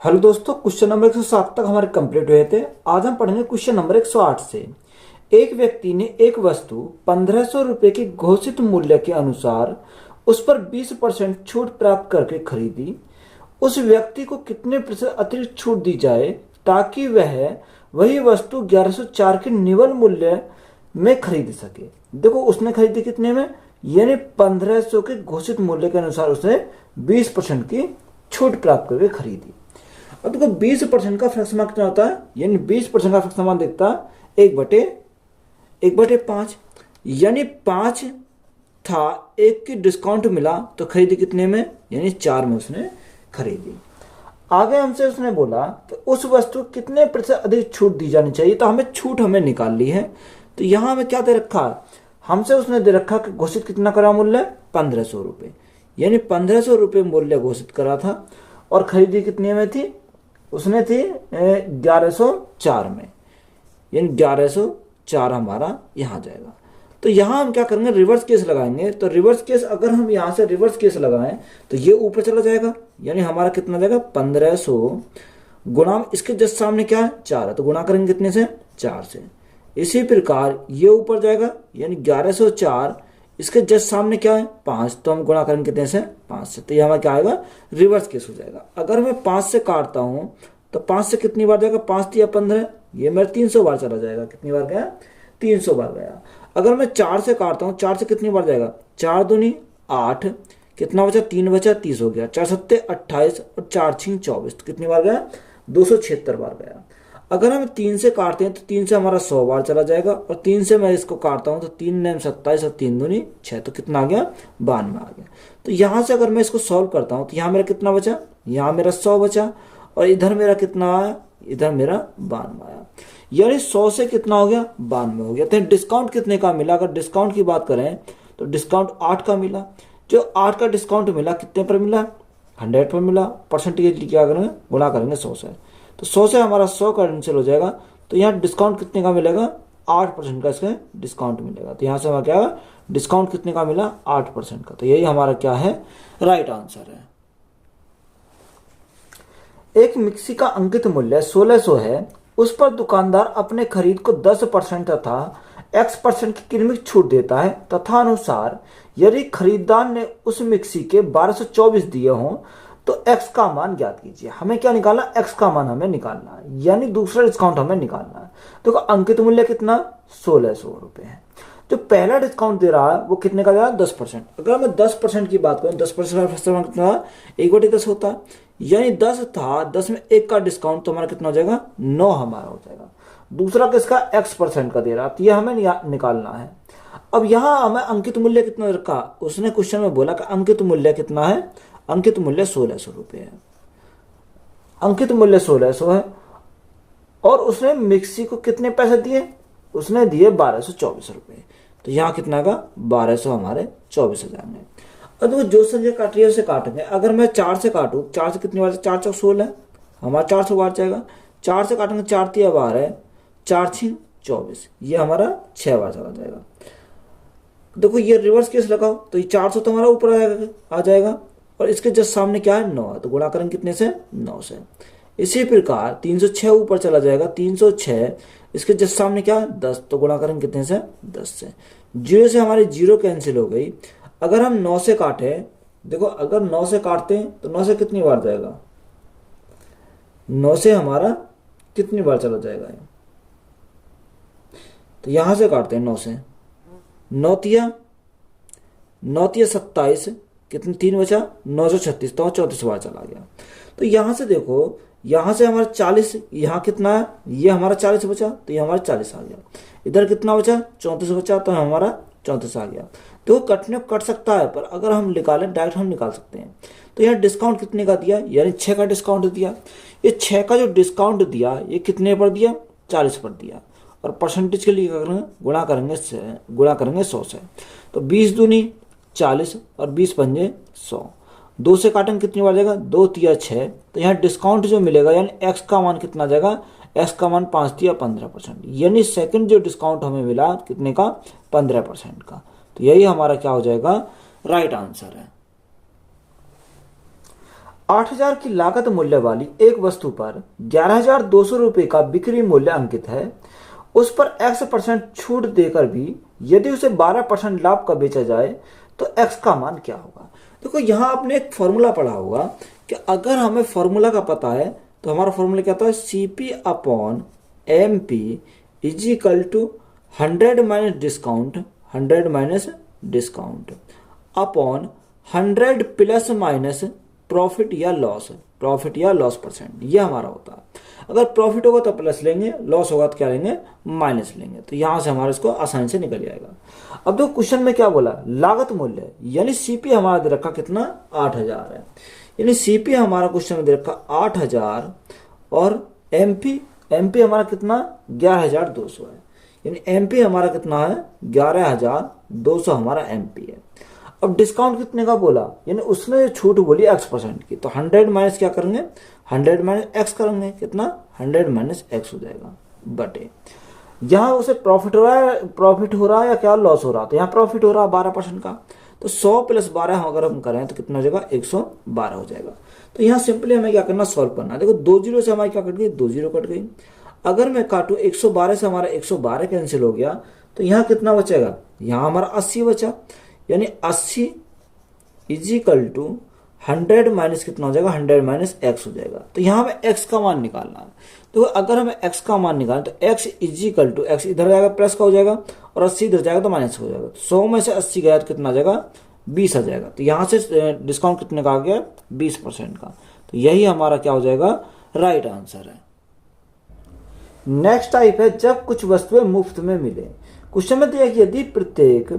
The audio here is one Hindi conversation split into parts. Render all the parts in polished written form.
हेलो दोस्तों, क्वेश्चन नंबर 107 तक हमारे कंप्लीट हुए थे। आज हम पढ़ेंगे क्वेश्चन नंबर 108 से। एक व्यक्ति ने एक वस्तु 1500 रुपये की घोषित मूल्य के अनुसार उस पर 20% छूट प्राप्त करके खरीदी। उस व्यक्ति को कितने प्रतिशत अतिरिक्त छूट दी जाए ताकि वह वही वस्तु 1104 के निवल मूल्य में खरीद सके। देखो, उसने खरीदी कितने में, यानी 1500 के घोषित मूल्य के अनुसार उसने 20% की छूट प्राप्त करके खरीदी। अब देखो, 20% का फ्रैक्शन कितना होता है, यानी 20% का फ्रैक्शन दिखता है 1/5, यानी 5 था, 1 की डिस्काउंट मिला तो खरीदी कितने में, यानी 4 में उसने खरीदी। आगे हमसे उसने बोला कि उस वस्तु कितने प्रतिशत अधिक छूट दी जानी चाहिए, तो हमें छूट निकाल ली है। तो यहां हमें क्या दे रखा है, हमसे उसने दे रखा कि घोषित कितना करा मूल्य 1500 रुपये, यानी 1500 रुपये मूल्य घोषित करा था और खरीदी कितने में थी, उसने थी 1104 में, यानी 1104 हमारा यहाँ जाएगा। तो यहाँ हम क्या करेंगे, रिवर्स केस लगाएंगे। तो रिवर्स केस अगर हम यहाँ से रिवर्स केस लगाएं तो ये ऊपर चला जाएगा, यानी हमारा कितना जाएगा 1500 गुणा इसके जस्ट सामने क्या है 4 है, तो गुणा करेंगे कितने से 4 से। इसी प्रकार ये ऊपर जाएगा, यानी 1104 इसके जस्ट सामने क्या है 5, तो हम गुणा करेंगे कितने से 5 से। तो ये हमारा क्या आएगा, रिवर्स केस हो जाएगा। अगर मैं 5 से काटता हूं तो 5 से कितनी बार जाएगा, 5 या 15, ये मेरा 300 बार चला जाएगा। कितनी बार गया, 300 बार गया। अगर मैं 4 से काटता हूँ, 4 से कितनी बार जाएगा, 4 दूनी 8, कितना बचा 3 बचा 30 हो गया, 4 सत्ते 28 और 4 छिंग 24, तो कितनी बार गया 276 बार गया। अगर हम 3 से काटते हैं तो 3 से हमारा 100 बार चला जाएगा, और 3 से मैं इसको काटता हूं तो 3 नेम 27 और 3 दूनी 6, तो कितना आ गया 92 आ गया। तो यहां से अगर मैं इसको सॉल्व करता हूं तो यहाँ मेरा कितना बचा, यहाँ मेरा 100 बचा, और इधर मेरा कितना आया, इधर मेरा 92 आया, यानी 100 से कितना हो गया 92 हो गया। तो डिस्काउंट कितने का मिला, अगर डिस्काउंट की बात करें तो डिस्काउंट 8 का मिला। जो 8 का डिस्काउंट मिला कितने पर मिला, 100 पर मिला। परसेंटेज क्या करेंगे, गुणा करेंगे 100 से, तो 100 से हमारा 100 कैंसिल हो जाएगा। तो यहाँ डिस्काउंट कितने का मिलेगा, 8% का इसका डिस्काउंट मिलेगा। तो यहाँ से हमारा क्या है, डिस्काउंट कितने का मिला 8% का। तो यही हमारा क्या है, राइट आंसर है। एक मिक्सी का अंकित मूल्य 1600 है, उस पर दुकानदार अपने खरीद को 10% तथा X% की कीमत छूट देता है, तथा अनुसार यदि खरीदार ने उस मिक्सी के 1224 दिए हों तो x का मान ज्ञात कीजिए। हमें क्या निकालना, x का मान हमें निकालना है, यानी दूसरा डिस्काउंट हमें निकालना है। तो अंकित मूल्य कितना 1600 रुपये है। जो पहला डिस्काउंट दे रहा है वो कितने का दे रहा है, 10%। अगर मैं 10% की बात करूं, 10% का कितना 1/10 होता है, यानी 10 था, 10 में 1 का डिस्काउंट, तो हमारा कितना हो जाएगा 9 हमारा हो जाएगा। दूसरा किसका X% का दे रहा, तो यह हमें निकालना है। अब यहां हमें अंकित मूल्य कितना रखा, उसने क्वेश्चन में बोला कि अंकित मूल्य कितना है, अंकित मूल्य 1600 रुपये है। अंकित मूल्य 1600 है, और उसने मिक्सी को कितने पैसे दिए, उसने दिए 1224 रुपये। तो यहाँ कितना का 1200 हमारे 24,000 में। अब वो जो संख्या काट रही है उसे काटेंगे। अगर मैं 4 से काटूँ, 4 से कितनी बार, 4 चौक 16 है, हमारा 400 बार जाएगा। 4 से काटेंगे, 4 तिया 12, 4 छिंग 24, ये हमारा 6 बार चला जाएगा। देखो ये रिवर्स केस लगाओ, तो ये 400 तो हमारा ऊपर आ जाएगा, और इसके जस्ट सामने क्या है 9 है, तो गुणा करेंगे कितने से 9 से। इसी प्रकार 306 ऊपर चला जाएगा, 306 इसके जस्ट सामने क्या है 10, तो गुणा करेंगे कितने से 10 से। 0 से हमारी 0 कैंसिल हो गई। अगर हम 9 से काटे, देखो अगर 9 से काटते हैं तो 9 से कितनी बार जाएगा, 9 से हमारा कितनी बार चला जाएगा, तो यहां से काटते हैं 9 से, 9 तिया 27, कितने 3 बचा 936, तो 34 बार चला गया। तो यहां से देखो, यहां से हमारा 40, यहाँ कितना है, ये हमारा 40 बचा, तो ये हमारा 40 आ गया। इधर कितना बचा 34 बचा, तो हमारा 34 आ गया। तो कटने कट सकता है, पर अगर हम निकालें डायरेक्ट हम निकाल सकते हैं। तो यहाँ डिस्काउंट कितने का दिया, यानी 6 का डिस्काउंट दिया। ये 6 का जो डिस्काउंट दिया ये कितने पर दिया, 40 पर दिया, और परसेंटेज के लिए गुणा करेंगे 100 से। तो 20 दूनी 40 और 20 पंजे 100, 2 से काटेंगे कितनी बार जाएगा, 2 तिया 6। तो यहाँ डिस्काउंट जो मिलेगा, यानी x का मान कितना जाएगा, x का मान 5 तिया 15%, यानी सेकंड जो डिस्काउंट हमें मिला कितने का 15% का। तो यही हमारा क्या हो जाएगा, राइट आंसर है। 8,000 की लागत मूल्य वाली एक वस्तु पर 11,200 रुपये का बिक्री मूल्य अंकित है। उस पर X% छूट देकर भी यदि उसे 12% लाभ का बेचा जाए तो X का मान क्या होगा। देखो यहाँ आपने एक फॉर्मूला पढ़ा होगा कि अगर हमें फॉर्मूला का पता है तो हमारा फॉर्मूला क्या था, CP upon MP is equal to 100 minus discount upon 100 plus minus profit या लॉस परसेंट, ये हमारा होता है। अगर प्रॉफिट होगा तो प्लस लेंगे, लॉस होगा तो क्या लेंगे, माइनस लेंगे। तो यहां से हमारा इसको आसानी से निकल जाएगा। अब देखो क्वेश्चन में क्या बोला, लागत मूल्य यानी CP हमारा दे रखा कितना, 8,000 है। यानी CP हमारा क्वेश्चन में दे रखा 8,000 और MP हमारा कितना 11,200 है। यानी MP हमारा कितना है 11,200 हमारा MP है। अब डिस्काउंट कितने का बोला, यानी उसने छूट बोली X% की, तो 100 माइनस क्या करेंगे, 100 माइनस X करेंगे, कितना 100 माइनस X हो जाएगा बटे। यहाँ उसे प्रॉफिट हो रहा है या क्या लॉस हो रहा, तो यहाँ प्रॉफिट हो रहा है 12% का, तो 100 प्लस 12 अगर हम करें तो कितना हो जाएगा, 112 हो जाएगा। तो यहाँ सिंपली हमें क्या करना, सॉल्व करना। देखो 2 जीरो से हमारी क्या कट गई, 2 जीरो कट गई। अगर मैं काटू 112 से हमारा 112 कैंसिल हो गया, तो यहाँ कितना बचेगा, यहाँ हमारा 80 बचा। यानी 80 इज इक्वल टू 100 माइनस कितना हो जाएगा, 100 माइनस X हो जाएगा। तो यहाँ हमें X का मान निकालना है। तो अगर हमें X का मान निकालना तो X is equal to, X इधर जाएगा प्लस का हो जाएगा और 80 इधर जाएगा तो माइनस हो जाएगा। तो 100 में से 80 गया तो कितना आ जाएगा, 20 आ जाएगा। तो यहाँ से डिस्काउंट कितने का आ गया, 20% का। तो यही हमारा क्या हो जाएगा, राइट आंसर है। नेक्स्ट टाइप है जब कुछ वस्तुएं मुफ्त में मिले। क्वेश्चन में दिया कि यदि प्रत्येक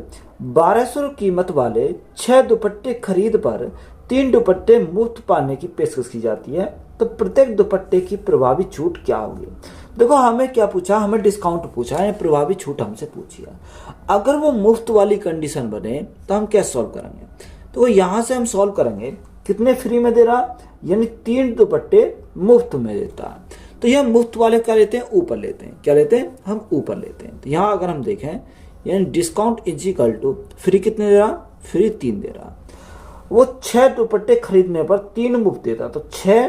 1200 कीमत वाले 6 दुपट्टे खरीद पर 3 दुपट्टे मुफ्त पाने की पेशकश की जाती है तो प्रत्येक दुपट्टे की प्रभावी छूट क्या होगी। देखो हमें क्या पूछा, हमें डिस्काउंट पूछा है, प्रभावी छूट हमसे पूछी है। अगर वो मुफ्त वाली कंडीशन बने तो हम क्या सॉल्व करेंगे, तो यहां से हम सॉल्व करेंगे कितने फ्री में दे रहा, यानी 3 दुपट्टे मुफ्त में देता है। तो यह मुफ्त वाले क्या लेते हैं, ऊपर लेते हैं, क्या लेते हैं, हम ऊपर लेते हैं। तो यहाँ अगर हम देखें यानी discount is equal to free कितने दे रहा, फ्री 3 दे रहा। वो 6 दुपट्टे खरीदने पर 3 मुफ्त देता, तो 6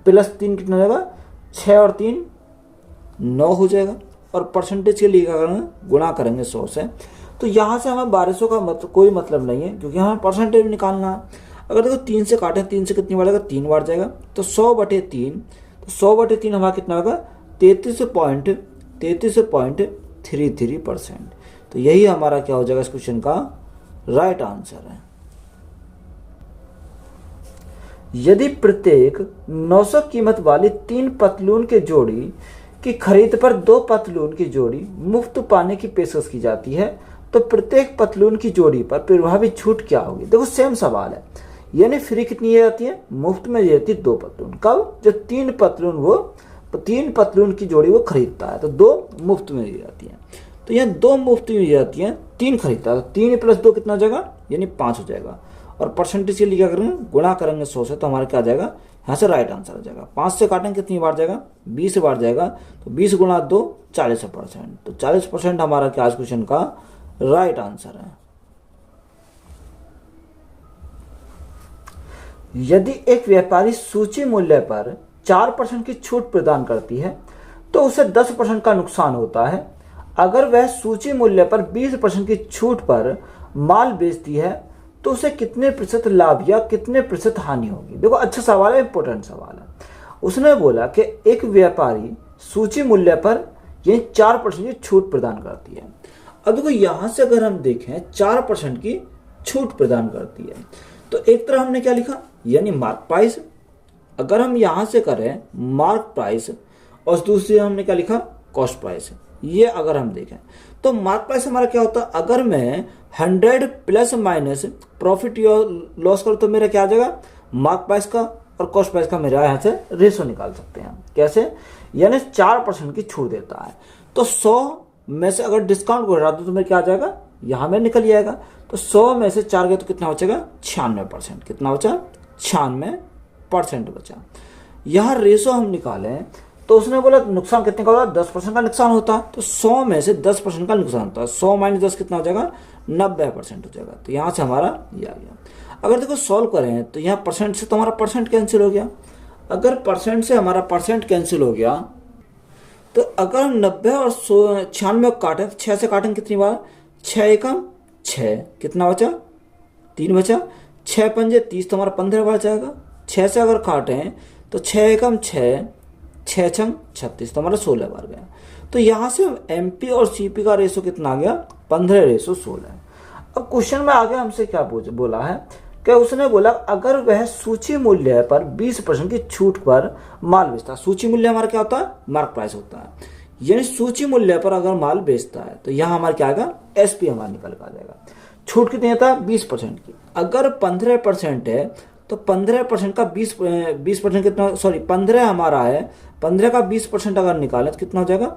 प्लस 3 कितना हो जाएगा, 6 और 3 9 हो जाएगा। और परसेंटेज के लिए क्या करेंगे, गुणा करेंगे 100 से। तो यहाँ से हमें 1200 का कोई मतलब नहीं है क्योंकि हमें परसेंटेज निकालना है। अगर देखो 3 से काटें, 3 से कितनी बार जाएगा, 3 बार जाएगा। तो 100/3, तो 100/3 हमारा कितना होगा, 33.33.33%। तो यही हमारा क्या हो जाएगा इस क्वेश्चन का राइट आंसर है। यदि प्रत्येक 900 कीमत वाली 3 पतलून के जोड़ी की खरीद पर 2 पतलून की जोड़ी मुफ्त पाने की पेशकश की जाती है तो प्रत्येक पतलून की जोड़ी पर प्रभावी छूट क्या होगी। देखो सेम सवाल है, यानी फ्री कितनी जाती है, मुफ्त में जाती है 2 पतलून। कब, जब 3 पतलून की जोड़ी वो खरीदता है तो 2 मुफ्त में दी जाती है। तो यहाँ 2 मुफ्त में दी जाती है, 3 खरीदता है, तो 3 प्लस 2 कितना हो जाएगा, यानी 5 हो जाएगा। और परसेंटेज के लिए क्या करेंगे, गुणा करेंगे 100 से, तो हमारा क्या आ जाएगा, यहाँ से राइट आंसर आ जाएगा। 5 से काटेंगे कितनी बार जाएगा, 20 बार जाएगा। तो 20 गुणा 2 40%। तो 40% हमारा क्या आज क्वेश्चन का राइट आंसर है। यदि एक व्यापारी सूची मूल्य पर 4% की छूट प्रदान करती है तो उसे 10% का नुकसान होता है। अगर वह सूची मूल्य पर 20% की छूट पर माल बेचती है तो उसे कितने प्रतिशत लाभ या कितने प्रतिशत हानि होगी। देखो अच्छा सवाल है, इंपॉर्टेंट सवाल है। उसने बोला कि एक व्यापारी सूची मूल्य पर ये 4% की छूट प्रदान करती है। अब देखो यहां से अगर हम देखें 4% की छूट प्रदान करती है तो एक तरह हमने क्या लिखा, यानी मार्क प्राइस। अगर हम यहां से करें मार्क प्राइस और दूसरी हमने क्या लिखा, कॉस्ट प्राइस। ये अगर हम देखें तो मार्क प्राइस हमारा क्या होता है, अगर मैं 100 प्लस माइनस प्रॉफिट या लॉस करूं तो मेरा क्या आ जाएगा, मार्क प्राइस का और कॉस्ट प्राइस का मेरा यहाँ से रेशो निकाल सकते हैं। कैसे, यानी 4% की छूट देता है तो 100 में से अगर डिस्काउंट को हटा दो तो मेरा क्या आ जाएगा, यहां में निकल जाएगा। तो 100 में से 4 गए तो कितना बचेगा, 96%। कितना बचा, 96% बचा। यहां रेशो हम निकालें तो उसने बोला नुकसान कितने का होगा, 10% का नुकसान होता है। तो 100 में से 10% का नुकसान होता है, 100 - 10 कितना हो जाएगा, 90% हो जाएगा। तो यहां से हमारा ये आ गया। अगर देखो सॉल्व करें तो यहाँ परसेंट से तो हमारा परसेंट कैंसिल हो गया। अगर परसेंट से हमारा परसेंट कैंसिल हो गया तो अगर हम 90 और 96 को काटें तो 6 से काटेंगे कितनी बार, 6 एकम 6, कितना बचा 3 बचा, 6 पंजे 30 तो हमारा 15 बार जाएगा। 6 से अगर काटें तो 6 एकम 6, 6 छंग 36 तो हमारा 16 बार गया। तो यहाँ से एमपी और सीपी का रेशो कितना आ गया, 15:16। अब क्वेश्चन में आगे हमसे क्या बोला है कि उसने बोला अगर वह सूची मूल्य पर 20% की छूट पर माल बेचता है। सूची मूल्य हमारा क्या होता है, मार्क प्राइस होता है, यानी सूची मूल्य पर अगर माल बेचता है तो यहाँ हमारा क्या आएगा, एसपी हमारा निकल कर आ जाएगा। छूट कितनी होता है, 20% की। अगर 15% है तो 15% का 20% कितना, सॉरी 15 हमारा है, 15 का 20% अगर निकालें तो कितना हो जाएगा,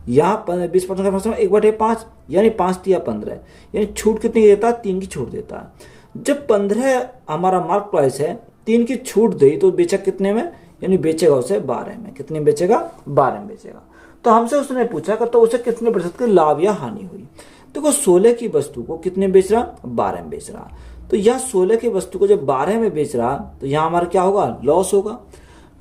यहाँ 20% का 1/5 यानी 5 तिया 15, यानी छूट कितनी देता है, 3 की छूट देता है। जब 15 हमारा मार्क प्राइस है, 3 की छूट दी तो बेचा कितने में, यानी बेचेगा उसे 12 में। कितने बेचेगा, 12 में बेचेगा। तो हमसे उसने पूछा कि तो उसे कितने प्रतिशत की लाभ या हानि हुई। देखो 16 की वस्तु को कितने बेच रहा, 12 में बेच रहा। तो यह 16 की वस्तु को जब 12 में बेच रहा तो यहाँ हमारा क्या होगा, लॉस होगा।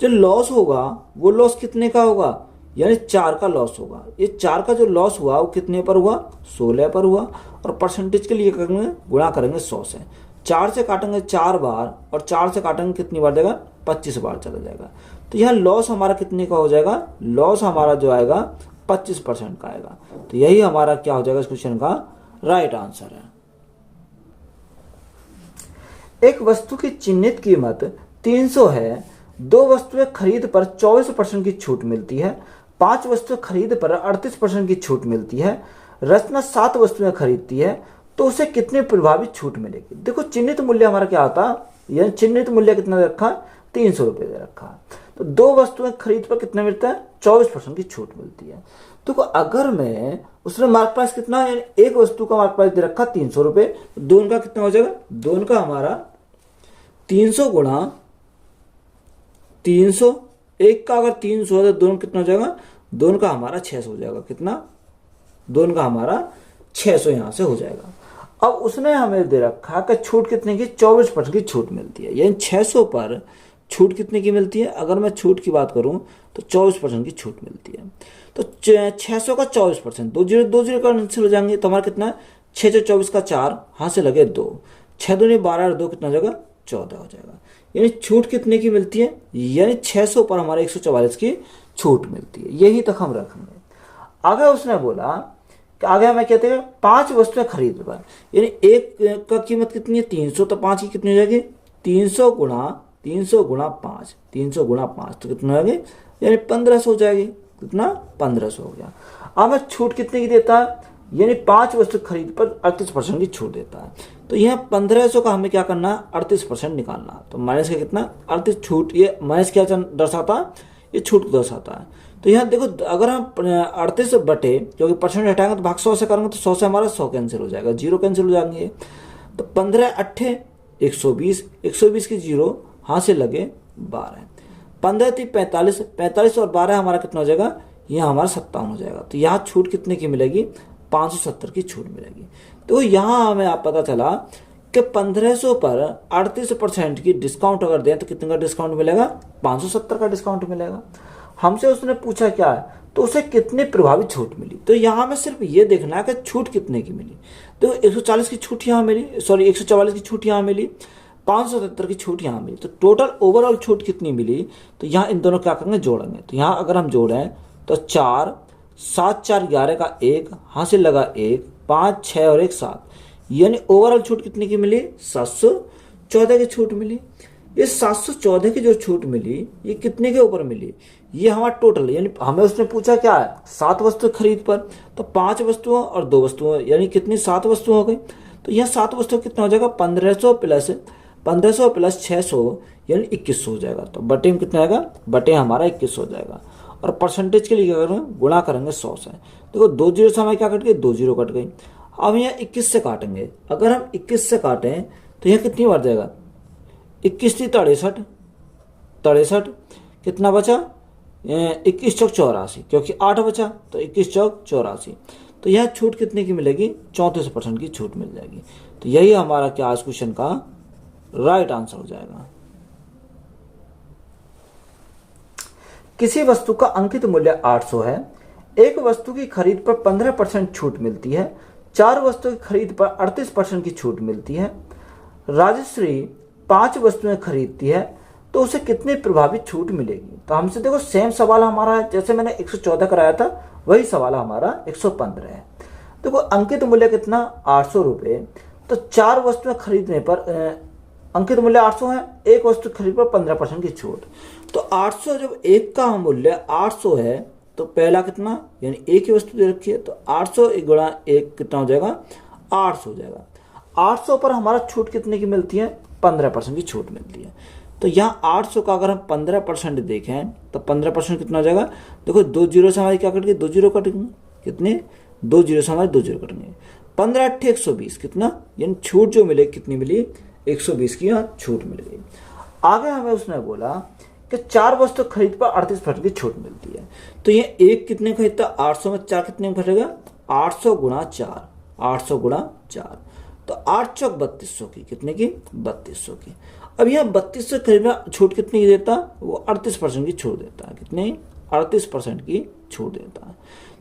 जो लॉस होगा वो लॉस कितने का होगा, यानी 4 का लॉस होगा। ये 4 का जो लॉस हुआ वो कितने पर हुआ, 16 पर हुआ। और परसेंटेज के लिए करेंगे, गुणा करेंगे 100 से। 4 से काटेंगे 4 बार और 4 से काटेंगे कितनी बार जाएगा, 25 बार चला जाएगा। तो यहाँ लॉस हमारा कितने का हो जाएगा, लॉस हमारा जो आएगा 25% का आएगा। तो यही हमारा क्या हो जाएगा इस क्वेश्चन का राइट आंसर है। एक वस्तु की चिन्हित कीमत 300 है। 2 वस्तुएं खरीद पर 24% की छूट मिलती है। 5 वस्तुएं खरीद पर 38% की छूट मिलती है। रचना 7 वस्तुएं खरीदती है तो उसे कितने प्रभावी छूट मिलेगी। देखो चिन्हित मूल्य हमारा क्या आता है, यानी चिन्हित मूल्य कितना दे रखा है, 300 रुपये दे रखा है। तो 2 वस्तुएं खरीद पर कितना मिलता है, 24% की छूट मिलती है। तो अगर मैं उसमें मार्क प्राइस कितना, यानी एक वस्तु का मार्क प्राइस दे रखा 300 रुपये, तो दोनों का कितना हो जाएगा, दोनों का हमारा 300 गुणा 300, एक का अगर 300 है तो दोनों कितना हो जाएगा, दोनों का हमारा 600 हो जाएगा। कितना, दोनों का हमारा 600 यहां से हो जाएगा। अब उसने हमें दे रखा कि छूट कितने की, 24% की छूट मिलती है, यानी 600 पर छूट कितने की मिलती है। अगर मैं छूट की बात करूं तो 24% की छूट मिलती है। तो 600 का 24%, 2 जीरो कैंसिल हो जाएंगे तो हमारा कितना है, 6 से 24 का 4, हाथ से लगे 2, 6 दूनी 12 और 2 कितना हो जाएगा, 14 हो जाएगा। यानी छूट कितने की मिलती है, यानी 600 पर हमारे 144 की छूट मिलती है। यही तक हम रखेंगे। आगे उसने बोला कि आगे हमें कहते हैं 5 वस्तुएं खरीद पर, यानी एक का कीमत कितनी है, 300, तो 5 की कितनी हो जाएगी, 300 गुणा 5, 300 गुणा 5 तो कितना हो जाएगी, यानी 1500 हो जाएगी। कितना, 1500 हो गया। अब हमें छूट कितने की देता है, यानी 5 वस्तु खरीद पर 38% की छूट देता है। तो यहाँ 1500 का हमें क्या करना, 38% निकालना। तो माइनस का कितना, 38 छूट, ये माइनस क्या दर्शाता है, ये छूट को दर्शाता है। तो यहाँ देखो अगर हम 38 बटे, क्योंकि परसेंट हटाएंगे तो भाग 100 से करेंगे तो 100 से हमारा 100 कैंसिल हो जाएगा, 0 कैंसिल हो जाएंगे। तो 15 अट्ठे 120, 120 की 0 हाथ से लगे 12, 15 थी 45, 45 और 12 हमारा कितना हो जाएगा, यहाँ हमारा 57 हो जाएगा। तो यहाँ छूट कितने की मिलेगी, 570 की छूट मिलेगी। तो यहाँ हमें आप पता चला कि 1500 पर 38% की डिस्काउंट अगर दें तो कितने का डिस्काउंट मिलेगा, 570 का डिस्काउंट मिलेगा। हमसे उसने पूछा क्या है, तो उसे कितनी प्रभावी छूट मिली। तो यहाँ में सिर्फ ये देखना है कि छूट कितने की मिली। तो 140 की छूट यहाँ मिली, सॉरी 144 की छूट यहाँ मिली, 570 की छूट यहाँ मिली। तो टोटल ओवरऑल छूट कितनी मिली, तो यहाँ इन दोनों क्या करेंगे, जोड़ेंगे। तो यहाँ अगर हम जोड़ें तो 4, 7 4 11 का 1, हाथ से लगा 1, 5 6 और 1 7, यानी ओवरऑल छूट कितनी की मिली, 714 की छूट मिली। ये 714 की जो छूट मिली ये कितने के ऊपर मिली, ये हमारा टोटल, यानी हमें उसने पूछा क्या है, 7 वस्तु खरीद पर, तो 5 वस्तुओं और 2 वस्तुओं, यानी कितनी 7 वस्तुएं हो गई। तो यह 7 वस्तुओं कितना हो जाएगा, 1500 प्लस 600 यानी 2100 हो जाएगा। तो बटे में कितना आएगा, बटे हमारा 2100 हो जाएगा। और परसेंटेज के लिए क्या करेंगे, गुणा करेंगे 100 से। देखो 2 जीरो से हमारे क्या कट गई, 2 जीरो कट गई। अब यहाँ 21 से काटेंगे, अगर हम 21 से काटें तो यह कितनी बार जाएगा, 21 थी 63, कितना बचा, 21 चौक 84, क्योंकि 8 बचा तो 21 चौक 84। तो यह छूट कितने की मिलेगी, 34% की छूट मिल जाएगी। तो यही हमारा क्या आज क्वेश्चन का राइट आंसर हो जाएगा। किसी वस्तु का अंकित मूल्य 800 है, एक वस्तु की खरीद पर 15% छूट मिलती है, 4 वस्तु की खरीद पर 38% की छूट मिलती है। राजश्री 5 वस्तुएं खरीदती है तो उसे कितनी प्रभावी छूट मिलेगी। तो हमसे देखो सेम सवाल हमारा है, जैसे मैंने 114 कराया था वही सवाल हमारा 115 है। देखो अंकित मूल्य कितना 800 रुपये, तो 4 वस्तुएं खरीदने पर अंकित मूल्य 800 है, एक वस्तु खरीद पर 15% की छूट। तो 800 जब एक का मूल्य 800 है तो पहला कितना, यानी एक ही वस्तु दे रखी है, तो 800 गुणा 1 कितना हो जाएगा 800 हो जाएगा। 800 पर हमारा छूट कितने की मिलती है, 15% की छूट मिलती है। तो यहाँ 800 का अगर हम 15% देखें तो 15% कितना हो जाएगा, देखो 2 जीरो से हमारी क्या कटेंगे, 2 जीरो कटेंगे, कितने 2 जीरो से हमारे 2 जीरो कटेंगे, 15 8 120 कितना, यानी छूट जो मिले कितनी मिली 120 की यहाँ छूट मिल गई। आगे हमें उसने बोला कि 4 वस्तु खरीद पर 38% की छूट मिलती है। तो ये एक कितने खरीदता, 800 में 4 कितने में घटेगा, 800 गुणा 4, 800 गुणा 4, तो 8 चौक 3200 की, कितने की 3200 की। अब यहाँ 3200 खरीदना छूट कितनी की देता, वो 38% की छूट देता है, कितने 38% की छूट देता है।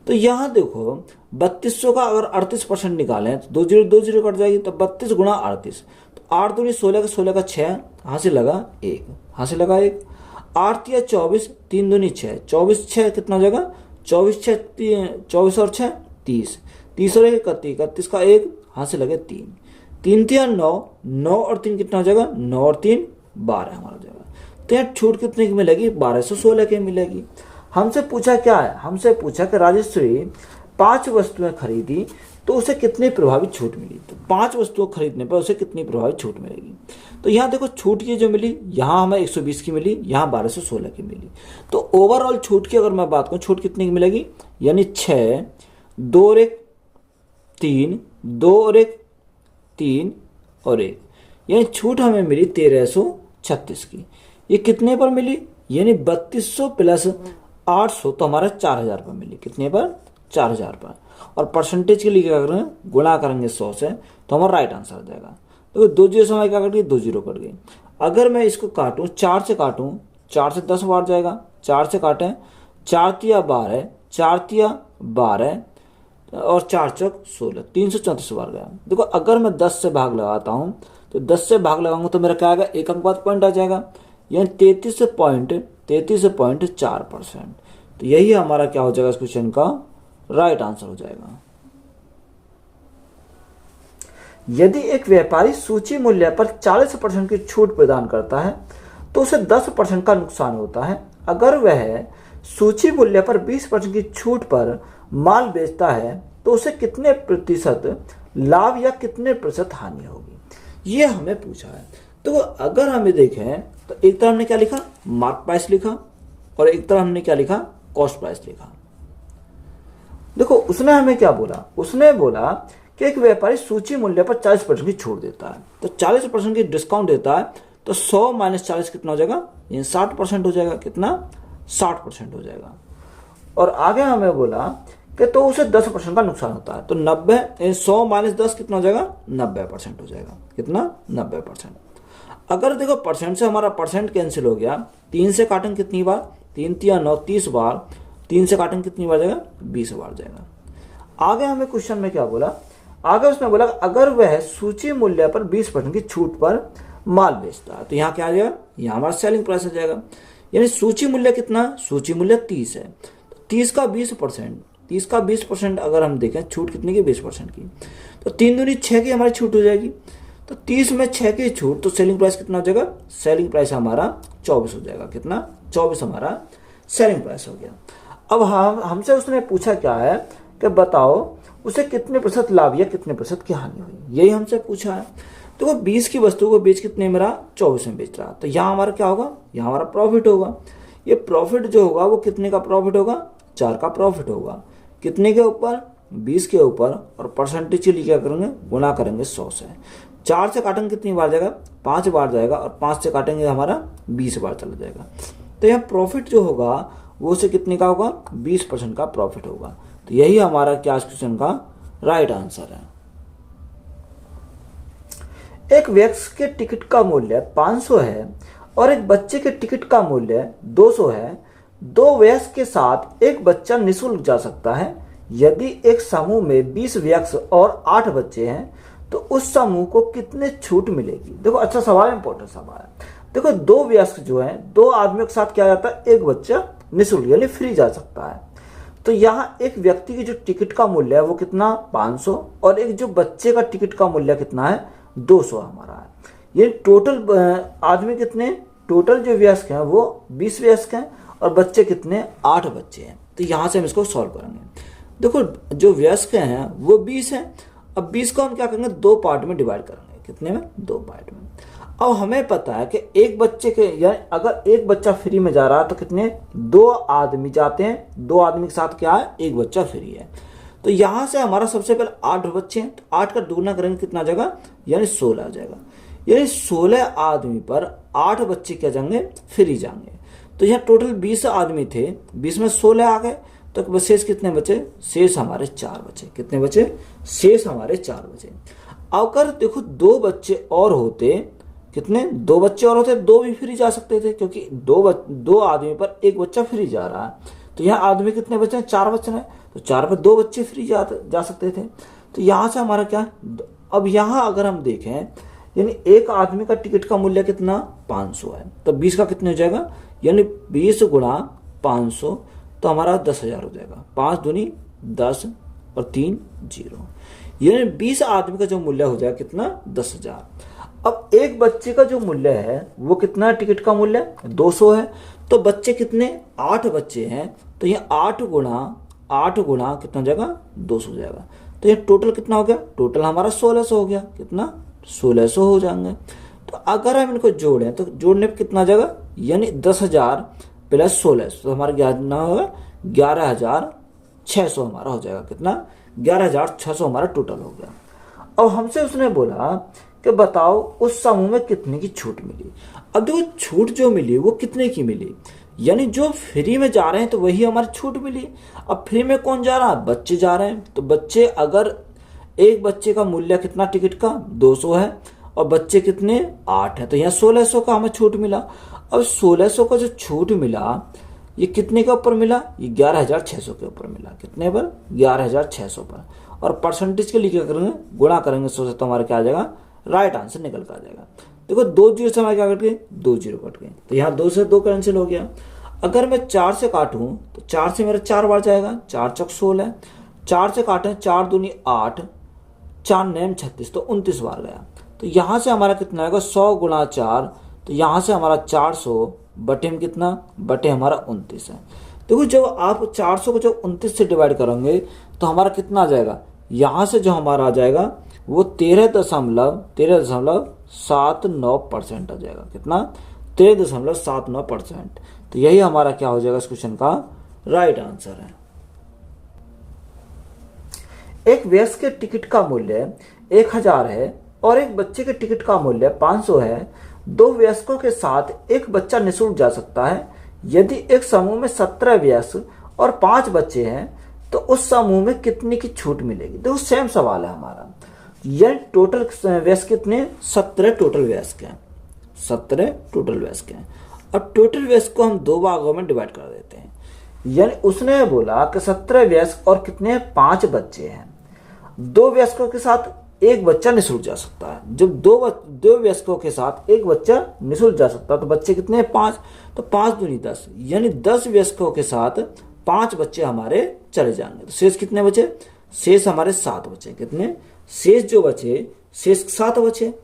तो यहाँ देखो 3200 का अगर 38% निकालें तो 2 जीरो कट जाएगी, तो 32 गुणा 38, तो 8 दूनी 16 का 16 का 6, यहाँ से लगा 1, यहाँ से लगा 1, 8 या 24, 3 दूनी 6, 24 6 कितना हो जाएगा, 24 6 24 और 6 30, 30 और 1 31, 31 का 1, यहाँ से लगे 3, 3 3 9, 9 और 3 कितना हो जाएगा, 9 और 3 12 हमारा हो जाएगा। तो यहाँ छूट कितने की मिलेगी, 1216 की मिलेगी। हमसे पूछा क्या है, हमसे पूछा कि राजश्री 5 वस्तुएं खरीदी तो उसे कितनी प्रभावी छूट मिली। तो 5 वस्तुओं खरीदने पर उसे कितनी प्रभावी छूट मिलेगी। तो यहाँ देखो छूट की जो मिली, यहाँ हमें 120 की मिली, यहाँ 1216 की मिली। तो ओवरऑल छूट की अगर मैं बात करूँ, छूट कितनी की मिलेगी, यानी 6 2 और 1 3, 2 और 1 3 और 1, यानी छूट हमें मिली 1336 की। ये कितने पर मिली, यानी 3200 प्लस 800, तो हमारा 4000 पर मिली, कितने पर 4000 पर। और परसेंटेज के लिए क्या करेंगे, गुणा करेंगे 100 से, तो हमारा राइट आंसर आ जाएगा। तो 2 जीरो से हमारी क्या कट गई, 2 जीरो कट गई। अगर मैं इसको काटूं 4 से काटूं, 4 से 10 बार जाएगा, 4 से काटें, 4 तिया 12, 4 तिया 12 और 4 चौक 16, 334 बार गया। देखो अगर मैं 10 से भाग लगाता हूँ तो 10 से भाग लगाऊंगा तो मेरा क्या आएगा, एक अंक बाद पॉइंट आ जाएगा, यानी 33.4%। तो यही हमारा क्या हो जाएगा इस क्वेश्चन का राइट आंसर हो जाएगा। यदि एक व्यापारी सूची मूल्य पर 40% की छूट प्रदान करता है तो उसे 10% का नुकसान होता है। अगर वह सूची मूल्य पर 20% की छूट पर माल बेचता है तो उसे कितने प्रतिशत लाभ या कितने प्रतिशत हानि होगी, ये हमें पूछा है। तो अगर हमें देखें तो एक तरफ हमने क्या लिखा, मार्क प्राइस लिखा, और एक तरफ हमने क्या लिखा, कॉस्ट प्राइस लिखा। देखो उसने हमें क्या बोला, उसने बोला कि एक व्यापारी सूची मूल्य पर 40% की छूट देता है, तो 40% की डिस्काउंट देता है, तो 100 माइनस 40 कितना हो जाएगा, ये 60% हो जाएगा, कितना 60% हो जाएगा। और आगे हमें बोला कि तो उसे 10% का नुकसान होता है, तो 90 100 माइनस 10 कितना हो जाएगा, 90% हो जाएगा, कितना 90%। अगर देखो परसेंट से हमारा परसेंट कैंसिल हो गया, 3 से काटेंगे कितनी बार, 3 तिया 9 30 बार, 3 से काटेंगे कितनी बार जाएगा, 20 बार जाएगा। आगे हमें क्वेश्चन में क्या बोला, आगे उसने बोला अगर वह सूची मूल्य पर 20% की छूट पर माल बेचता है, तो यहाँ क्या आ जाएगा, यहाँ हमारा सेलिंग प्राइस आ जाएगा। यानी सूची मूल्य कितना, सूची मूल्य 30 है, तो 30 का 20%, 30 का 20% अगर हम देखें, छूट कितने की 20% की, तो 3 दूनी 6 की हमारी छूट हो जाएगी। तो 30 में 6 की छूट, तो सेलिंग प्राइस कितना हो जाएगा, सेलिंग प्राइस हमारा 24 हो जाएगा, कितना 24 हमारा सेलिंग प्राइस हो गया। अब हमसे उसने पूछा क्या है कि बताओ उसे कितने प्रतिशत लाभ या कितने प्रतिशत की हानि हुई, यही हमसे पूछा है। तो वो 20 की वस्तु को बेच कितने मेरा 24 में बेच रहा, तो यहाँ हमारा क्या होगा, यहाँ हमारा प्रॉफिट होगा। ये प्रॉफिट जो होगा वो कितने का प्रॉफिट होगा, 4 का प्रॉफिट होगा, कितने के ऊपर, 20 के ऊपर, और परसेंटेज के लिए क्या करेंगे, गुना करेंगे 100 से। 4 से काटेंगे कितनी बार जाएगा, 5 बार जाएगा, और 5 से काटेंगे हमारा 20 बार चला जाएगा। तो यहाँ प्रॉफिट जो होगा वो उसे कितने का होगा, 20% का प्रॉफिट होगा। तो यही हमारा क्या क्वेश्चन का राइट आंसर है। एक व्यक्ति के टिकट का मूल्य 500 है और एक बच्चे के टिकट का मूल्य 200 है। दो वयस्क के साथ एक बच्चा निःशुल्क जा सकता है। यदि एक समूह में 20 वयस्क और 8 बच्चे हैं तो उस समूह को कितने छूट मिलेगी। देखो अच्छा सवाल, इंपॉर्टेंट सवाल है। देखो दो वयस्क जो है, दो आदमियों के साथ क्या जाता है, एक बच्चा निःशुल्क यानी फ्री जा सकता है। तो यहाँ एक व्यक्ति की जो टिकट का मूल्य है वो कितना 500 और एक जो बच्चे का टिकट का मूल्य कितना है 200 हमारा है। ये टोटल आदमी कितने, टोटल जो वयस्क हैं वो 20 वयस्क हैं और बच्चे कितने 8 बच्चे हैं। तो यहाँ से हम इसको सॉल्व करेंगे। देखो जो वयस्क हैं वो 20 हैं। अब 20 को हम क्या करेंगे, दो पार्ट में डिवाइड करेंगे। कितने में, दो पार्ट में। अब हमें पता है कि एक बच्चे के यानी अगर एक बच्चा फ्री में जा रहा है तो कितने, दो आदमी जाते हैं। दो आदमी के साथ क्या है, एक बच्चा फ्री है। तो यहां से हमारा सबसे पहले 8 बच्चे हैं तो 8 का दुगना करेंगे कितना जगह, यानी 16 आ जाएगा। यानी 16 आदमी पर 8 बच्चे क्या जाएंगे, फ्री जाएंगे। तो यहाँ टोटल 20 आदमी थे, 20 में 16 आ गए तो शेष कितने बचे, शेष हमारे 4 बचे। कितने बचे, शेष हमारे 4 बचे। अगर देखो दो बच्चे और होते, कितने, दो बच्चे और होते, दो भी फ्री जा सकते थे क्योंकि दो आदमी पर एक बच्चा फ्री जा रहा है। तो यहाँ आदमी कितने बचे हैं, 4 बचे हैं। तो 4 पर 2 बच्चे फ्री जा सकते थे। तो यहाँ से हमारा क्या, अब यहाँ अगर हम देखें यानी एक आदमी का टिकट का मूल्य कितना 500 है तो 20 का कितने हो जाएगा, यानी 20 गुणा 500 तो हमारा 10,000 हो जाएगा। 5 दूनी 10 और 3 0, यानी 20 आदमी का जो मूल्य हो जाएगा कितना 10,000। अब एक बच्चे का जो मूल्य है वो कितना, टिकट का मूल्य 200 है। तो बच्चे कितने, 8 बच्चे हैं तो ये 8 गुणा कितना हो जाएगा, 200 हो जाएगा। तो ये टोटल कितना हो गया, टोटल हमारा 1600 हो गया। कितना, 1600 हो जाएंगे। तो अगर हम इनको जोड़ें तो जोड़ने पर कितना जाएगा, यानी 10,000 प्लस 1600 तो हमारा कितना होगा, 11,600 हमारा हो जाएगा। कितना, 11,600 हमारा टोटल हो गया। अब हमसे उसने बोला कि बताओ उस समूह में कितने की छूट मिली। अब देखो छूट जो मिली वो कितने की मिली, यानी जो फ्री में जा रहे हैं तो वही हमारी छूट मिली। अब फ्री में कौन जा रहा है, बच्चे जा रहे हैं। तो बच्चे, अगर एक बच्चे का मूल्य कितना टिकट का 200 है और बच्चे कितने 8 है तो यहाँ 1600 का हमें छूट मिला। अब 1600 का जो छूट मिला ये कितने के ऊपर मिला, ये 11,600 के ऊपर मिला। कितने पर, 11,600 पर। और परसेंटेज के लिए क्या करेंगे, गुणा करेंगे 100 से तो हमारा क्या आ जाएगा, राइट आंसर निकल कर आ जाएगा। देखो 2 जीरो से हमारे क्या कट गए, 2 जीरो कट गए। तो यहाँ 2 से 2 कैंसिल हो गया। अगर मैं 4 से काटूं तो 4 से मेरा 4 बार जाएगा, 4 चौक 16। 4 से काटें, 4 दूनी 8, 4 नैम 36 तो 29 बार गया। तो यहाँ से हमारा कितना आएगा, 100 गुणा 4। तो यहाँ से हमारा 400 बटे में कितना, बटे हमारा 29 है। देखो जब आप 400 को जब 29 से डिवाइड करोगे तो हमारा कितना आ जाएगा, यहाँ से जो हमारा आ जाएगा वो 13.79% आ जाएगा। कितना, 13.79%। तो यही हमारा क्या हो जाएगा इस क्वेश्चन का राइट आंसर है। एक वयस्क के टिकट का मूल्य 1000 है और एक बच्चे के टिकट का मूल्य 500 है। दो वयस्कों के साथ एक बच्चा निःशुल्क जा सकता है। यदि एक समूह में 17 वयस्क और 5 बच्चे हैं तो उस समूह में कितनी की छूट मिलेगी। देखो सेम सवाल है हमारा। यह टोटल वयस्क कितने, 17 टोटल वयस्क हैं, 17 टोटल वयस्क हैं। अब टोटल वयस्क को हम 2 भागों में डिवाइड कर देते हैं। यानी उसने बोला कि 17 वयस्क और कितने 5 बच्चे हैं। दो वयस्कों के साथ एक बच्चा निःशुल्क जा सकता है। जब दो वयस्कों के साथ एक बच्चा निःशुल्क जा सकता है तो बच्चे कितने हैं 5। तो 5 दूनी 10, यानी 10 वयस्कों के साथ 5 बच्चे हमारे चले जाएंगे। तो शेष कितने बचे, शेष हमारे 7 बचे। कितने, शेष जो बचे, शेष 7 बचे।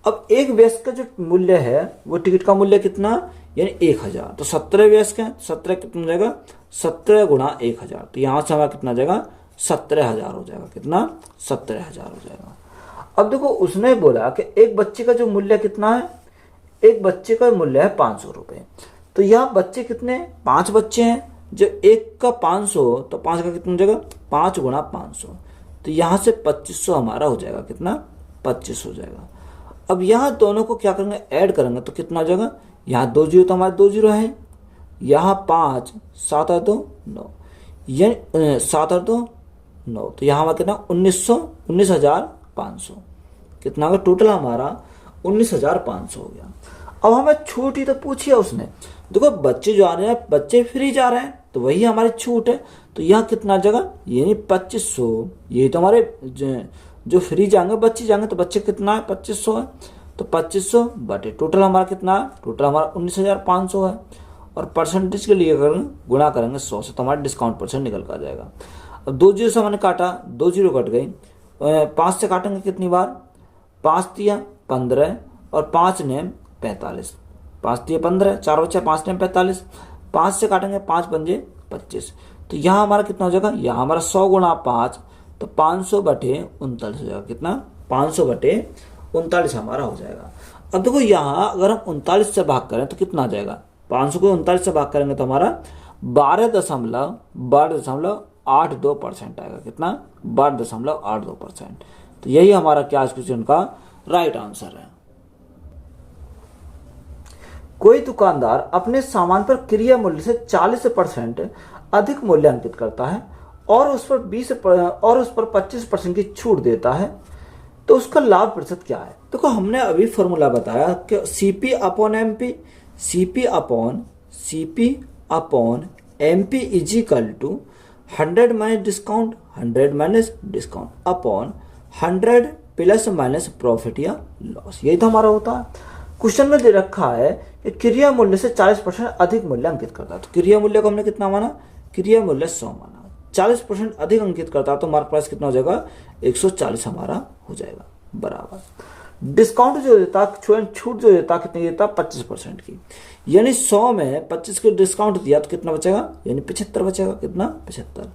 अब एक वयस्क का जो मूल्य है वो टिकट का मूल्य कितना, यानी 1000। तो 17 वयस्क हैं, 17 कितना हो जाएगा, 17 गुणा 1000। तो यहाँ से हमारा कितना जाएगा, 17,000 हो जाएगा। कितना, 17,000 हो जाएगा। अब देखो उसने बोला कि एक बच्चे का जो मूल्य कितना है, एक बच्चे का मूल्य है 500 रुपये। तो यहाँ बच्चे कितने, 5 बच्चे हैं। जब एक का 500 तो 5 का कितना हो जाएगा, 5 गुणा 500। तो यहाँ से 2500 हमारा हो जाएगा। कितना, 25 हो जाएगा। अब यहाँ दोनों को क्या करेंगे, ऐड करेंगे तो कितना हो जाएगा, यहाँ 2 जीरो तो हमारे 2 जीरो है, यहाँ 5, 7 और 2 9, यानी 7 और 2 9। तो यहाँ हमारा कितना 1900, 19,500 कितना होगा टोटल हमारा 19,500 हो गया। अब हमें छूट ही तो पूछी है उसने। देखो बच्चे जो आ रहे हैं, बच्चे फ्री जा रहे हैं, तो वही हमारी छूट है। तो यहाँ कितना जगह, यानी 2500। ये तो हमारे जो फ्री जाएंगे, बच्चे जाएंगे, तो बच्चे कितना है, 2500 है। तो 2500 बटे टोटल हमारा कितना है, टोटल हमारा 19,500 है। और परसेंटेज के लिए अगर गुणा करेंगे 100 से, तो हमारा डिस्काउंट परसेंट निकल कर जाएगा। अब 2 जीरो से हमने काटा, 2 जीरो कट गई। 5 से काटेंगे कितनी बार, 5 दिया 15 और 5 ने 45, 5 दिया 15, 4 बचा, 5 ने 45, 5 से काटेंगे 5 पंजे 25। तो यहाँ हमारा कितना हो जाएगा, यहाँ हमारा 100 गुणा 5, तो 500 बटे 39 हो जाएगा। कितना, 500 बटे 39 हमारा हो जाएगा। अब देखो यहाँ अगर हम 39 से भाग करें तो कितना आ जाएगा, 500 को 39 से भाग करेंगे तो हमारा 12.82% आएगा। कितना, 12.82%। तो यही हमारा क्या इस क्वेश्चन का राइट आंसर है। कोई दुकानदार अपने सामान पर क्रय मूल्य से 40% अधिक मूल्य अंकित करता है और उस पर 25% की छूट देता है, तो उसका लाभ प्रतिशत क्या है। देखो हमने अभी फॉर्मूला बताया कि CP upon MP is equal to 100 minus discount, 100 minus discount upon 100 plus minus profit या लॉस। यही तो हमारा होता है। क्वेश्चन में दे रखा है कि क्रय मूल्य से 40% अधिक मूल्य अंकित करता है। तो क्रय मूल्य को हमने कितना माना, क्रय मूल्य 100 माना। 40% अधिक अंकित करता है तो मार्क प्राइस कितना हो जाएगा, 140 हमारा हो जाएगा बराबर। डिस्काउंट जो देता, छूट जो देता कितनी देता, 25% की, यानी 100 में 25 की डिस्काउंट दिया तो कितना बचेगा, यानी 75 बचेगा। कितना, 75।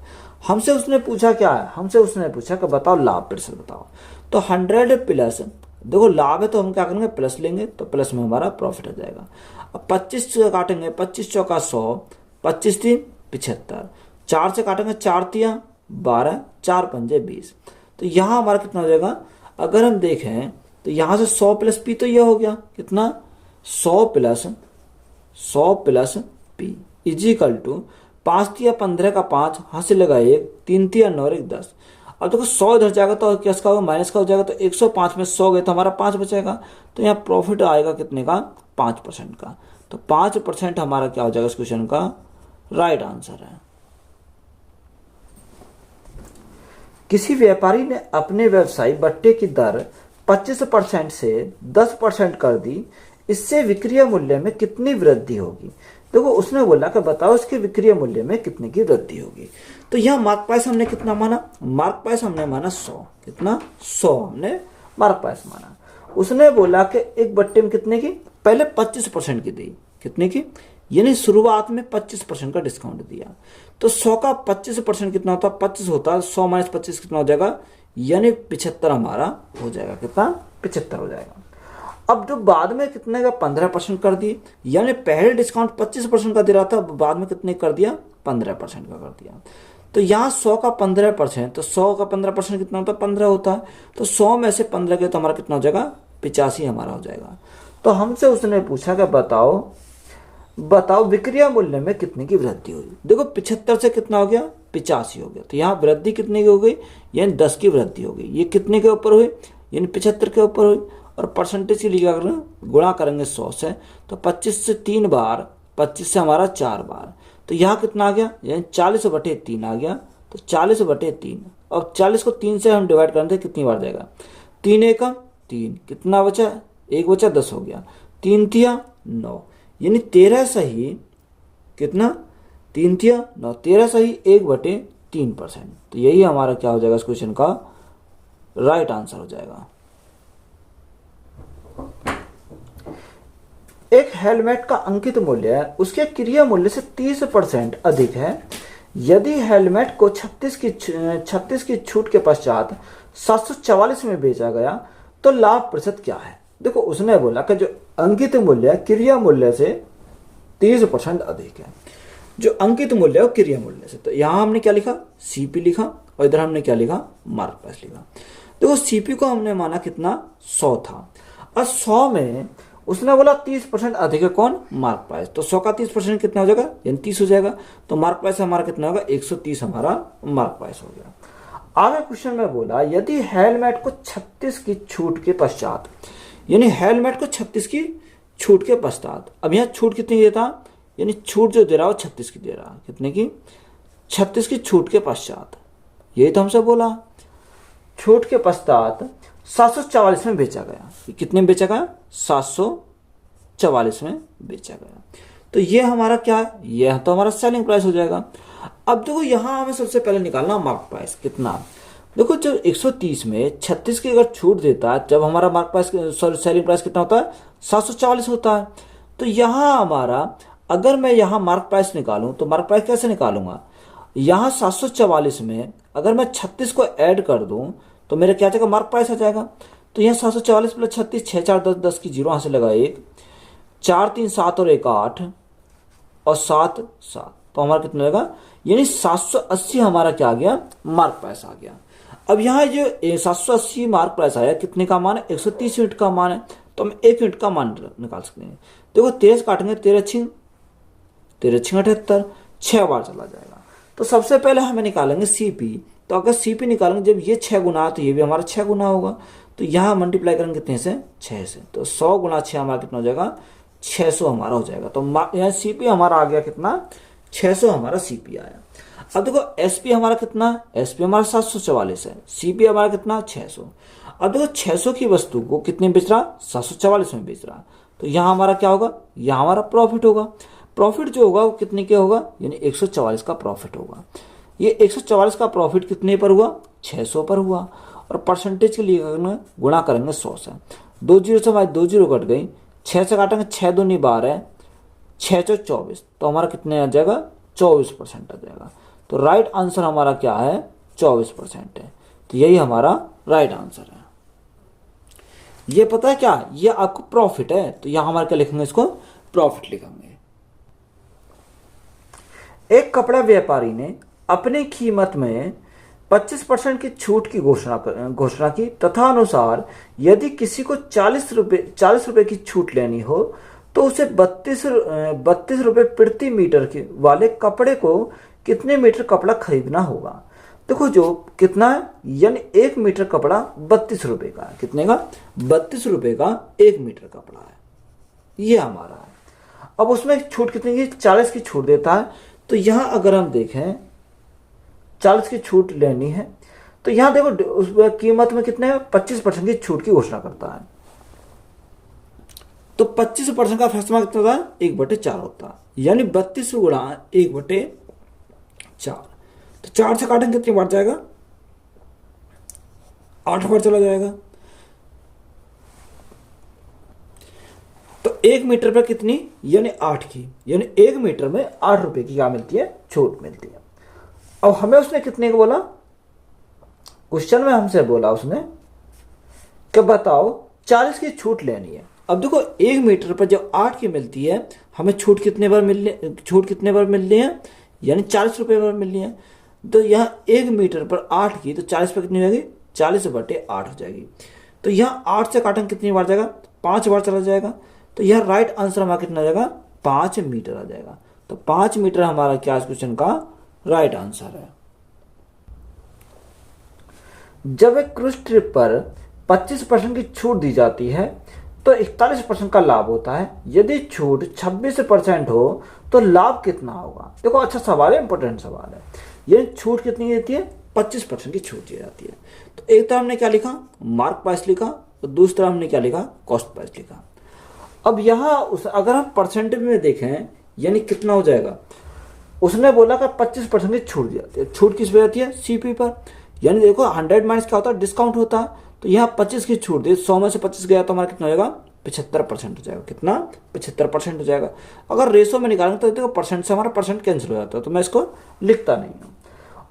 हमसे उसने पूछा क्या है, हमसे उसने पूछा कि बताओ लाभ प्रतिशत बताओ। तो 100 प्लस, देखो लाभ है तो हम क्या करेंगे, प्लस लेंगे, तो प्लस में हमारा प्रॉफिट आ जाएगा। अब 25 से काटेंगे, 25 चौका 100, 25 3 75, 4 से काटेंगे 4 तिया 12, 4 पंजे 20। तो यहाँ हमारा कितना हो जाएगा, अगर हम देखें तो यहाँ से 100 प्लस पी, तो यह हो गया कितना, 100 plus P is equal to 5 तिया 15 का 5, हाथ से लगा 1, 3 तिया 9 1 10। अब देखो 100 इधर जाएगा तो क्या होगा, माइनस का हो जाएगा। तो 105 में 100 गए तो हमारा 5 बचेगा। तो यहाँ प्रॉफिट आएगा कितने का, 5% का। तो 5% हमारा क्या हो जाएगा इस क्वेश्चन का राइट आंसर है। किसी व्यापारी ने अपने व्यवसाय बट्टे की दर 25% से 10% कर दी, इससे विक्रय मूल्य में कितनी वृद्धि होगी। देखो उसने बोला कि बताओ इसके विक्रय मूल्य में कितने की वृद्धि होगी। तो यहाँ मार्क प्राइस हमने कितना माना, मार्क प्राइस हमने माना 100। कितना, 100 हमने मार्क प्राइस माना। उसने बोला कि एक बट्टे में कितने की, पहले 25% की दी, कितने की, यानी शुरुआत में 25% का डिस्काउंट दिया। तो 100 का 25% कितना होता है, 25 होता है। 100 माइनस 25 कितना हो जाएगा, यानी 75 हमारा हो जाएगा। कितना, 75 हो जाएगा। अब जो बाद में कितने का 15% कर दिए, यानी पहले डिस्काउंट 25% का दे रहा था, बाद में कितने कर दिया, 15% का कर दिया। तो यहाँ 100 का 15%, तो 100 का 15% कितना होता है, 15 होता है। तो 100 में से 15 के तो हमारा कितना हो जाएगा, 85 हमारा हो जाएगा। तो हमसे उसने पूछा कि बताओ विक्रय मूल्य में कितने की वृद्धि हुई। देखो 75 से कितना हो गया, 85 हो गया। तो यहाँ वृद्धि कितने की हो गई, यानी 10 की वृद्धि हो गई। ये कितने के ऊपर हुई, यानी 75 के ऊपर हुई। और परसेंटेज के लिए अगर गुणा करेंगे 100 से, तो 25 से 3 बार, 25 से हमारा 4 बार। तो यहाँ कितना आ गया, यानी 40/3 आ गया। तो 40/3, अब 40 को 3 से हम डिवाइड करेंगे कितनी बार जाएगा, 3 एकम 3, कितना बचा, 1 बचा, 10 हो गया। 3 तिया 9, यानी 13 सही कितना, 3 तिया 9, 13 सही 1/3%। तो यही हमारा क्या हो जाएगा इस क्वेश्चन का राइट आंसर हो जाएगा। एक हेलमेट का अंकित मूल्य उसके क्रय मूल्य से 30% अधिक है। यदि हेलमेट को 36 की छूट के पश्चात 744 में बेचा गया तो लाभ प्रतिशत क्या है। देखो उसने बोला कि जो अंकित मूल्य क्रय मूल्य से 30% अधिक है। जो अंकित मूल्य है क्रय मूल्य से, तो यहां हमने क्या लिखा, सीपी लिखा, और इधर हमने क्या लिखा, मार्क प्राइस लिखा। देखो सीपी को हमने माना कितना, 100 था, और 100 में उसने बोला 30% अधिक है कौन, मार्क प्राइस। तो 100 का 30% कितना हो जाएगा, यानी 30 हो जाएगा। तो मार्क प्राइस हमारा कितना होगा, 130 हमारा मार्क प्राइस हो गया। आगे क्वेश्चन में बोला यदि हेलमेट को 36 की छूट के पश्चात यानी हेलमेट को 36 की छूट के पश्चात। अब यहाँ छूट कितनी देता, यानी छूट जो दे रहा है वो 36 की दे रहा है, कितने की, 36 की छूट के पश्चात। यही तो हमसे बोला, छूट के पश्चात 744 में बेचा गया। कितने में बेचा गया, 744 में बेचा गया। तो ये हमारा क्या है, यह तो हमारा सेलिंग प्राइस हो जाएगा। अब देखो यहाँ हमें सबसे पहले निकालना मार्क प्राइस कितना। देखो जब 130 में 36 की अगर छूट देता है, जब हमारा mark price sorry selling price कितना होता है, 744 होता है। तो यहाँ हमारा, अगर मैं यहाँ मार्क प्राइस निकालूं तो मार्क प्राइस कैसे निकालूंगा, यहाँ 744 में अगर मैं 36 को ऐड कर दूं तो मेरा क्या जाएगा, मार्क प्राइस आ जाएगा। तो यहाँ 744 प्लस 36, 6 4 10, 10 की जीरो यहाँ से लगा 1, 4 3 7 और 1 8 और 7 7, तो हमारा कितना होगा, यानी 780 हमारा क्या आ गया, मार्क प्राइस आ गया। अब यहाँ जो 780 मार्क प्राइस आया, कितने का मान है, 130 यूनिट का मान है। तो हम 1 यूनिट का मान निकाल सकते हैं। देखो 13 काटेंगे, 13 6 78, 6 बार चला जाएगा। तो सबसे पहले हमें निकालेंगे सीपी। तो अगर सीपी निकालेंगे, जब ये 6 गुना तो ये भी हमारा 6 गुना होगा। तो यहाँ मल्टीप्लाई करेंगे कितने से, 6 से। तो 100 गुना 6 हमारा कितना हो जाएगा, 600 हमारा हो जाएगा। तो यहाँ सीपी हमारा आ गया कितना, 600 हमारा सीपी आया। अब देखो एसपी हमारा कितना, एसपी हमारा 744 है, सीपी हमारा कितना, 600। अब देखो 600 की वस्तु को कितने बेच रहा, 744 में बेच रहा। तो यहाँ हमारा क्या होगा, यहाँ हमारा प्रॉफिट होगा। प्रॉफिट जो होगा वो कितने के होगा, यानी 144 का प्रॉफिट होगा। ये 144 का प्रॉफिट कितने पर हुआ, 600 पर हुआ। और परसेंटेज के लिए गुणा करेंगे 100 से। 2 जीरो से हमारी 2 जीरो कट गई, 6 से काटेंगे, 6 दूनी 12, 6 चौ 24, तो हमारा कितने आ जाएगा, 24% आ जाएगा। तो राइट आंसर हमारा क्या है, 24% है। तो यही हमारा राइट आंसर है। ये पता है क्या, ये आपको प्रॉफिट है। तो यहां हमारा क्या लिखेंगे, इसको प्रॉफिट लिखेंगे। एक कपड़ा व्यापारी ने अपनी कीमत में 25% की छूट की घोषणा की तथा अनुसार यदि किसी को 40 रुपए की छूट लेनी हो तो उसे 32 रुपए प्रति मीटर के वाले कपड़े को कितने मीटर कपड़ा खरीदना होगा। देखो जो कितना है, यानी 1 मीटर कपड़ा 32 रुपए का है। कितने का, 32 रुपए का 1 मीटर कपड़ा है, ये हमारा है। अब उसमें छूट कितनी की, 40 की छूट देता है। तो यहां अगर हम देखें 40 की छूट लेनी है, तो यहां देखो उस कीमत में कितने 25% की छूट की घोषणा करता है। तो 25% का फैसला कितना होता है, 1/4 होता है, यानी 32 गुणा 1/4। तो 4 से काटेंगे कितनी बार जाएगा, 8 बार चला जाएगा। तो 1 मीटर पर कितनी, यानी 8 की, यानी 1 मीटर में 8 रुपए की क्या मिलती है, छूट मिलती है। अब हमें उसने कितने को बोला, क्वेश्चन में हमसे बोला उसने कि बताओ 40 की छूट लेनी है। अब देखो 1 मीटर पर जब 8 की मिलती है, हमें छूट कितने बार मिलनी है, यानी 40 रुपए पर मिलनी है। तो यहाँ 1 मीटर पर 8 की, तो 40 पर कितनी हो जाएगी, 40/8 हो जाएगी। तो यहाँ 8 से काटेंगे कितनी बार जाएगा, 5 बार चला जाएगा। तो यह राइट आंसर हमारा कितना आ जाएगा, 5 मीटर आ जाएगा। तो 5 मीटर हमारा क्या क्वेश्चन का राइट आंसर है। जब एक क्रूज ट्रिप पर 25% की छूट दी जाती है तो 41% का लाभ होता है। यदि छूट 26% हो तो लाभ कितना होगा। देखो अच्छा सवाल है, इंपॉर्टेंट सवाल है। ये छूट कितनी देती है, 25% की छूट दी जाती है। तो एक तरफ हमने क्या लिखा, मार्क प्राइस लिखा, और दूसरी तरफ हमने क्या लिखा, कॉस्ट प्राइस लिखा। अब यहाँ अगर हम परसेंटेज में देखें, यानी कितना हो जाएगा, उसने बोला कि 25% की छूट दी जाती है। छूट किस पे जाती है, सीपी पर। यानी देखो 100 माइनस क्या होता है, डिस्काउंट होता है। तो यहाँ 25 की छूट दी, 100 में से 25 गया तो हमारा कितना हो जाएगा, 75% हो जाएगा। कितना, 75% हो जाएगा। अगर रेशो में निकालेंगे तो देखो परसेंट से हमारा परसेंट कैंसिल हो जाता है, तो मैं इसको लिखता नहीं हूँ।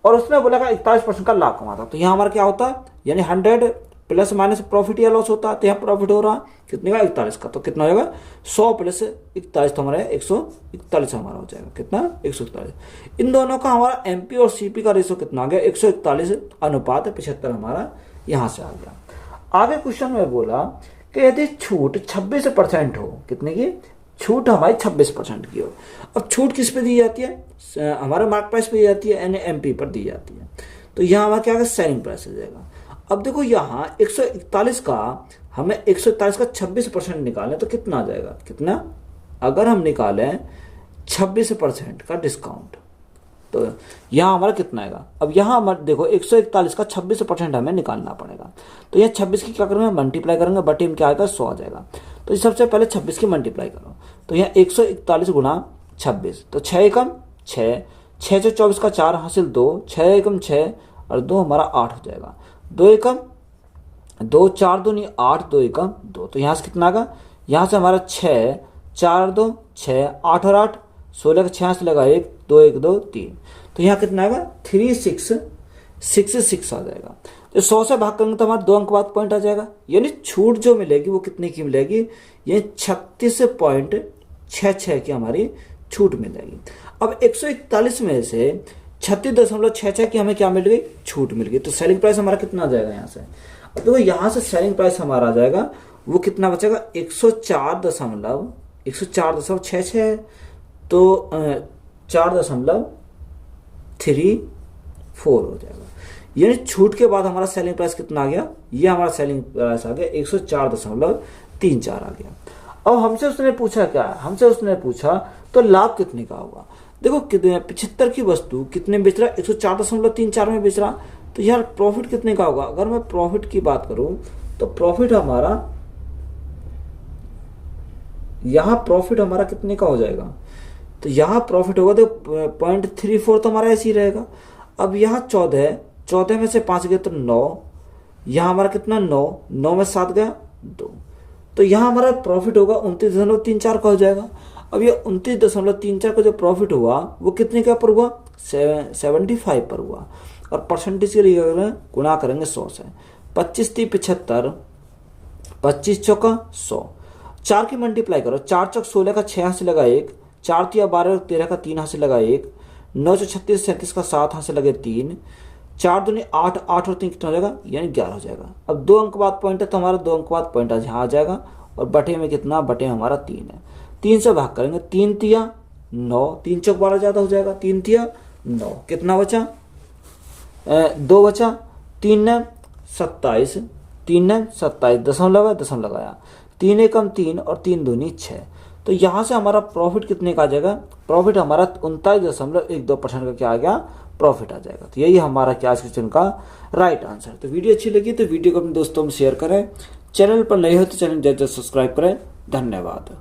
और उसने बोला कि 41% का लाभ कमाता, तो यहाँ हमारा क्या होता है, यानी 100 प्लस माइनस प्रॉफिट या लॉस होता है। तो यहाँ प्रॉफिट हो रहा कितने का, 41 का। तो कितना हो जाएगा, 100 प्लस 41 तो हमारा 141 हमारा हो जाएगा। कितना, 141। इन दोनों का हमारा एमपी और सीपी का रेशो कितना आ गया, 141/75 हमारा यहाँ से आ गया। आगे क्वेश्चन में बोला कि यदि छूट 26% हो, कितने की छूट हमारी 26% की हो। अब छूट किस पे दी जाती है, हमारे मार्क प्राइस पे दी जाती है, यानी एमपी पर दी जाती है। तो यहाँ हमारा क्या सेलिंग प्राइस हो जाएगा। अब देखो यहाँ 141 का हमें 141 का 26% निकालें तो कितना आ जाएगा, कितना, अगर हम निकालें 26% का डिस्काउंट तो यहाँ हमारा कितना आएगा। अब यहाँ हमारे देखो 141 का 26% हमें निकालना पड़ेगा, तो यह 26 की क्या करेंगे, मल्टीप्लाई करेंगे, बटे में क्या आएगा 100 आ जाएगा। तो सबसे पहले 26 की मल्टीप्लाई करो, तो यहाँ 141 गुना 26, तो 6 एकम 6, 6 से 24 का 4 हासिल 2, 6 एकम 6 और 2 हमारा 8 हो जाएगा, 2 एकम 2, 4 दूनी 8, 2 एकम 2, तो यहाँ से कितना आएगा, यहाँ से हमारा 6, 4 2 6, 8 और 8 16 का 6 से लगा 1, 2 1 2 3, तो यहाँ कितना आएगा 3666 आ जाएगा। तो 100 से भाग करेंगे तो हमारा 2 अंक बाद पॉइंट आ जाएगा, यानी छूट जो मिलेगी वो कितने की मिलेगी, ये 36.66 की हमारी छूट मिल जाएगी। अब 141 में से 36.66 की हमें क्या मिल गई, छूट मिल गई, तो सेलिंग प्राइस हमारा कितना आ जाएगा यहाँ से। अब देखो यहाँ से सेलिंग प्राइस हमारा आ जाएगा वो कितना बचेगा, 104.66 है, तो 4.34 हो जाएगा, यानी छूट के बाद हमारा सेलिंग प्राइस कितना आ गया, ये हमारा सेलिंग प्राइस आ गया 104.34 आ गया। अब हमसे उसने पूछा क्या, हमसे उसने पूछा तो लाभ कितने का होगा। देखो कितने 75 की वस्तु कितने बेच रहा है, 104.34 में बेच रहा, तो यार प्रॉफिट कितने का होगा। अगर मैं प्रॉफिट की बात करूं तो प्रॉफिट हमारा यहाँ प्रॉफिट हमारा कितने का हो जाएगा, तो यहाँ प्रॉफिट होगा तो 0.34 तो हमारा ऐसे ही रहेगा। अब यहाँ 14 में से 5 गया तो 9, यहाँ हमारा कितना 9 में 7 गया 2, तो यहाँ हमारा प्रॉफिट होगा 29.34 का हो जाएगा। अब ये 29.34 का जो प्रॉफिट हुआ वो कितने का पर हुआ, 75 पर हुआ, और परसेंटेज के लिए गुणा करेंगे 100 से, 25 3 75, 25 चौका 100, 4 की मल्टीप्लाई करो, 4 चौक 16 का 6 हाथ से लगा 1, 4 तिया 12 13 का 3 हाथ से लगा 1, 9 से 36 37 का 7 हाथ से लगे 3, 4 दूनी 8, 8 और 3 कितना हो जाएगा, यानी 11 हो जाएगा। अब 2 अंक बाद पॉइंट है तो हमारा 2 अंक बाद पॉइंट यहाँ आ जाएगा, और बटे में कितना, बटे में हमारा 3 है, 3 से भाग करेंगे, 3 तिया 9, 3 चौक 12 ज़्यादा हो जाएगा, 3 तिया 9, कितना बचा 2 बचा, 3 ने 27, 3 ने 27 दशम लगाया, 3 एकम 3 और 3 दूनी 6, तो यहाँ से हमारा प्रॉफिट कितने का आ जाएगा, प्रॉफिट हमारा 39.12% का क्या आ गया, प्रॉफिट आ जाएगा। तो यही हमारा क्या आज क्वेश्चन का राइट आंसर। तो वीडियो अच्छी लगी तो वीडियो को अपने दोस्तों में शेयर करें, चैनल पर नए हो तो चैनल जल्द सब्सक्राइब करें। धन्यवाद।